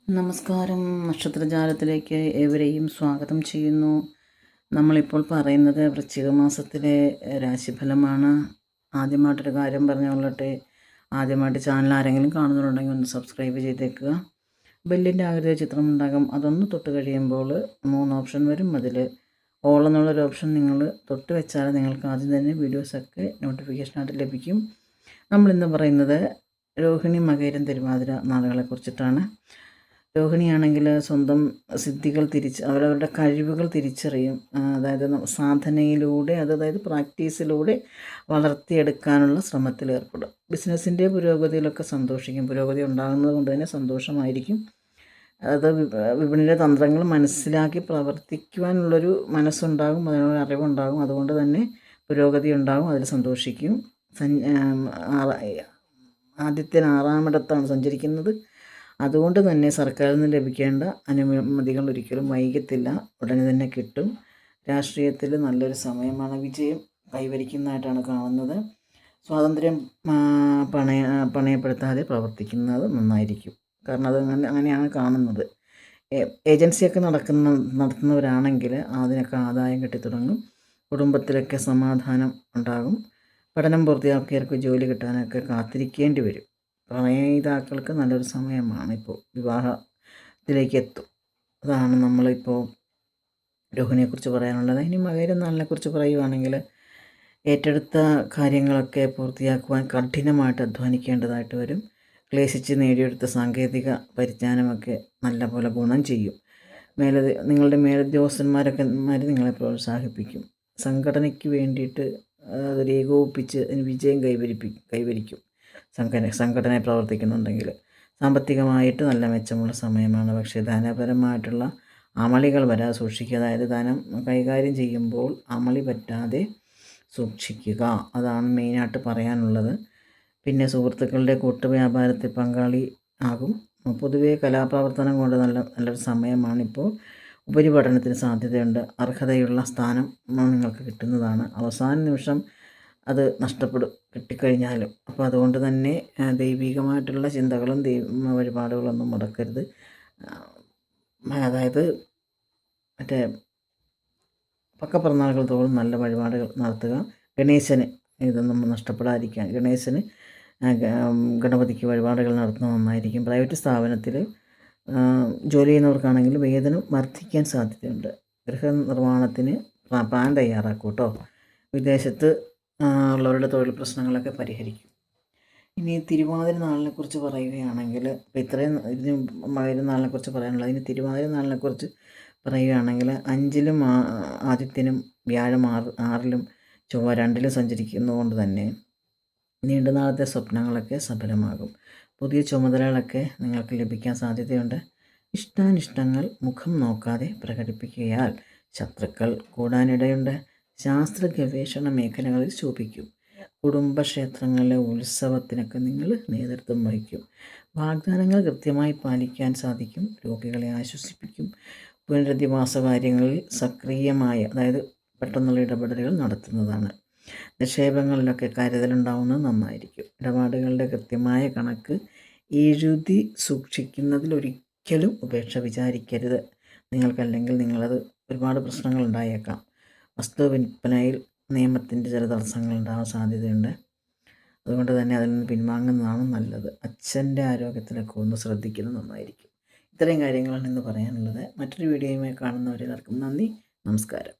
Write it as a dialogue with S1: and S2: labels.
S1: നമസ്കാരം. നക്ഷത്രജാലത്തിലേക്ക് ഏവരെയും സ്വാഗതം ചെയ്യുന്നു. നമ്മളിപ്പോൾ പറയുന്നത് വൃശ്ചിക മാസത്തിലെ രാശിഫലമാണ്. ആദ്യമായിട്ടൊരു കാര്യം പറഞ്ഞുകൊള്ളട്ടെ. ആദ്യമായിട്ട് ചാനൽ ആരെങ്കിലും കാണുന്നുണ്ടെങ്കിൽ ഒന്ന് സബ്സ്ക്രൈബ് ചെയ്തേക്കുക. ബെല്ലിൻ്റെ ആകൃതിയിൽ ചിത്രമുണ്ടാകും. അതൊന്ന് തൊട്ട് കഴിയുമ്പോൾ 3 ഓപ്ഷൻ വരും. അതിൽ ഓൾ എന്നുള്ളൊരു ഓപ്ഷൻ നിങ്ങൾ തൊട്ട് വെച്ചാൽ നിങ്ങൾക്ക് ആദ്യം തന്നെ വീഡിയോസൊക്കെ നോട്ടിഫിക്കേഷനായിട്ട് ലഭിക്കും. നമ്മളിന്ന് പറയുന്നത് രോഹിണി, മകയിരം, തിരുവാതിര നാളുകളെക്കുറിച്ചിട്ടാണ്. രോഹിണിയാണെങ്കിൽ സ്വന്തം സിദ്ധികൾ അവരവരുടെ കഴിവുകൾ തിരിച്ചറിയും. അതായത് സാധനയിലൂടെ അതായത് പ്രാക്ടീസിലൂടെ വളർത്തിയെടുക്കാനുള്ള ശ്രമത്തിലേർപ്പെടും. ബിസിനസ്സിൻ്റെ പുരോഗതിയിലൊക്കെ സന്തോഷിക്കും. പുരോഗതി ഉണ്ടാകുന്നത് കൊണ്ട് തന്നെ സന്തോഷമായിരിക്കും. അത് വിപണിയിലെ തന്ത്രങ്ങൾ മനസ്സിലാക്കി പ്രവർത്തിക്കുവാനുള്ളൊരു മനസ്സുണ്ടാകും, അതിനൊരു അറിവുണ്ടാകും. അതുകൊണ്ട് തന്നെ പുരോഗതി ഉണ്ടാകും, അതിൽ സന്തോഷിക്കും. ആദ്യത്തിന് 6-ാമിടത്താണ് സഞ്ചരിക്കുന്നത്. അതുകൊണ്ട് തന്നെ സർക്കാരിൽ നിന്ന് ലഭിക്കേണ്ട അനുമതികൾ ഒരിക്കലും വൈകത്തില്ല, ഉടനെ തന്നെ കിട്ടും. രാഷ്ട്രീയത്തിൽ നല്ലൊരു സമയമാണ്. വിജയം കൈവരിക്കുന്നതായിട്ടാണ് കാണുന്നത്. സ്വാതന്ത്ര്യം പണയപ്പെടുത്താതെ പ്രവർത്തിക്കുന്നത് നന്നായിരിക്കും. കാരണം അത് അങ്ങനെയാണ് കാണുന്നത്. ഏജൻസിയൊക്കെ നടത്തുന്നവരാണെങ്കിൽ അതിനൊക്കെ ആദായം കിട്ടിത്തുടങ്ങും. കുടുംബത്തിലൊക്കെ സമാധാനം ഉണ്ടാകും. പഠനം പൂർത്തിയാക്കിയവർക്ക് ജോലി കിട്ടാനൊക്കെ കാത്തിരിക്കേണ്ടി വരും. പ്രണയിതാക്കൾക്ക് നല്ലൊരു സമയമാണ്. ഇപ്പോൾ വിവാഹത്തിലേക്ക് എത്തും. അതാണ് നമ്മളിപ്പോൾ രോഹിണിയെക്കുറിച്ച് പറയാനുള്ളത്. ഇനി മകയിരം നാളിനെക്കുറിച്ച് പറയുകയാണെങ്കിൽ ഏറ്റെടുത്ത കാര്യങ്ങളൊക്കെ പൂർത്തിയാക്കുവാൻ കഠിനമായിട്ട് അധ്വാനിക്കേണ്ടതായിട്ട് വരും. ക്ലേശിച്ച് നേടിയെടുത്ത സാങ്കേതിക പരിജ്ഞാനമൊക്കെ നല്ലപോലെ ഗുണം ചെയ്യും. നിങ്ങളുടെ മേലുദ്യോഗസ്ഥന്മാരൊക്കെ നിങ്ങളെ പ്രോത്സാഹിപ്പിക്കും. സംഘടനയ്ക്ക് വേണ്ടിയിട്ട് അതൊരു ഏകോപിപ്പിച്ച് വിജയം കൈവരിക്കും. സംഘടനയിൽ പ്രവർത്തിക്കുന്നുണ്ടെങ്കിൽ സാമ്പത്തികമായിട്ട് നല്ല മെച്ചമുള്ള സമയമാണ്. പക്ഷേ ധനപരമായിട്ടുള്ള അമളികൾ വരാതെ സൂക്ഷിക്കുക. അതായത് ധനം കൈകാര്യം ചെയ്യുമ്പോൾ അമളി പറ്റാതെ സൂക്ഷിക്കുക. അതാണ് മെയിനായിട്ട് പറയാനുള്ളത്. പിന്നെ സുഹൃത്തുക്കളുടെ കൂട്ടുവ്യാപാരത്തിൽ പങ്കാളി ആകും. പൊതുവേ കലാപ്രവർത്തനം കൊണ്ട് നല്ലൊരു സമയമാണിപ്പോൾ. ഉപരിപഠനത്തിന് സാധ്യതയുണ്ട്. അർഹതയുള്ള സ്ഥാനം നിങ്ങൾക്ക് കിട്ടുന്നതാണ്. അവസാന നിമിഷം അത് കിട്ടിക്കഴിഞ്ഞാലും. അപ്പോൾ അതുകൊണ്ട് തന്നെ ദൈവികമായിട്ടുള്ള ചിന്തകളും വഴിപാടുകളൊന്നും മുടക്കരുത്. അതായത് മറ്റേ പക്കപ്പിറന്നാളുകൾ തോറും നല്ല വഴിപാടുകൾ നടത്തുക. ഗണേശന് ഇതൊന്നും നഷ്ടപ്പെടാതിരിക്കാൻ ഗണേശന് ഗണപതിക്ക് വഴിപാടുകൾ നടത്തുന്നത് നന്നായിരിക്കും. പ്രൈവറ്റ് സ്ഥാപനത്തിൽ ജോലി ചെയ്യുന്നവർക്കാണെങ്കിൽ വേതനം വർദ്ധിക്കാൻ സാധ്യതയുണ്ട്. ഗൃഹനിർമ്മാണത്തിന് പ്ലാൻ തയ്യാറാക്കും കേട്ടോ. വിദേശത്ത് ഉള്ളവരുടെ തൊഴിൽ പ്രശ്നങ്ങളൊക്കെ പരിഹരിക്കും. ഇനി തിരുവാതിര നാളിനെക്കുറിച്ച് പറയുകയാണെങ്കിൽ ഇത്രയും ഇതിന് മകയിരം നാളിനെക്കുറിച്ച് പറയാനുള്ളത്. ഇനി തിരുവാതിര നാളിനെക്കുറിച്ച് പറയുകയാണെങ്കിൽ 5-ലും ആദിത്യനും വ്യാഴം 6-ലും ചൊവ്വ 2-ലും സഞ്ചരിക്കുന്നതുകൊണ്ട് തന്നെ നീണ്ട നാളത്തെ സ്വപ്നങ്ങളൊക്കെ സഫലമാകും. പുതിയ ചുമതലകളൊക്കെ നിങ്ങൾക്ക് ലഭിക്കാൻ സാധ്യതയുണ്ട്. ഇഷ്ടാനിഷ്ടങ്ങൾ മുഖം നോക്കാതെ പ്രകടിപ്പിക്കുകയാൽ ശത്രുക്കൾ കൂടാനിടയുണ്ട്. ശാസ്ത്ര ഗവേഷണ മേഖലകളിൽ ശോഭിക്കും. കുടുംബക്ഷേത്രങ്ങളിലെ ഉത്സവത്തിനൊക്കെ നിങ്ങൾ നേതൃത്വം വഹിക്കും. വാഗ്ദാനങ്ങൾ കൃത്യമായി പാലിക്കാൻ സാധിക്കും. രോഗികളെ ആശ്വസിപ്പിക്കും. പുനരധിവാസ കാര്യങ്ങളിൽ സക്രിയമായ അതായത് പെട്ടെന്നുള്ള ഇടപെടലുകൾ നടത്തുന്നതാണ്. നിക്ഷേപങ്ങളിലൊക്കെ കരുതലുണ്ടാവുന്നത് നന്നായിരിക്കും. ഇടപാടുകളുടെ കൃത്യമായ കണക്ക് എഴുതി സൂക്ഷിക്കുന്നതിൽ ഒരിക്കലും ഉപേക്ഷ വിചാരിക്കരുത്. നിങ്ങൾക്കല്ലെങ്കിൽ നിങ്ങളത് ഒരുപാട് പ്രശ്നങ്ങൾ ഉണ്ടായേക്കാം. വസ്തു വിൽപ്പനയിൽ നിയമത്തിൻ്റെ ചില തടസ്സങ്ങൾ ഉണ്ടാകാൻ സാധ്യതയുണ്ട്. അതുകൊണ്ട് തന്നെ അതിൽ നിന്ന് പിൻവാങ്ങുന്നതാണ് നല്ലത്. അച്ഛൻ്റെ ആരോഗ്യത്തിലൊക്കെ ഒന്ന് ശ്രദ്ധിക്കുന്നത് നന്നായിരിക്കും. ഇത്രയും കാര്യങ്ങളാണ് ഇന്ന് പറയാനുള്ളത്. മറ്റൊരു വീഡിയോയുമായി കാണുന്നവരെല്ലാവർക്കും നന്ദി, നമസ്കാരം.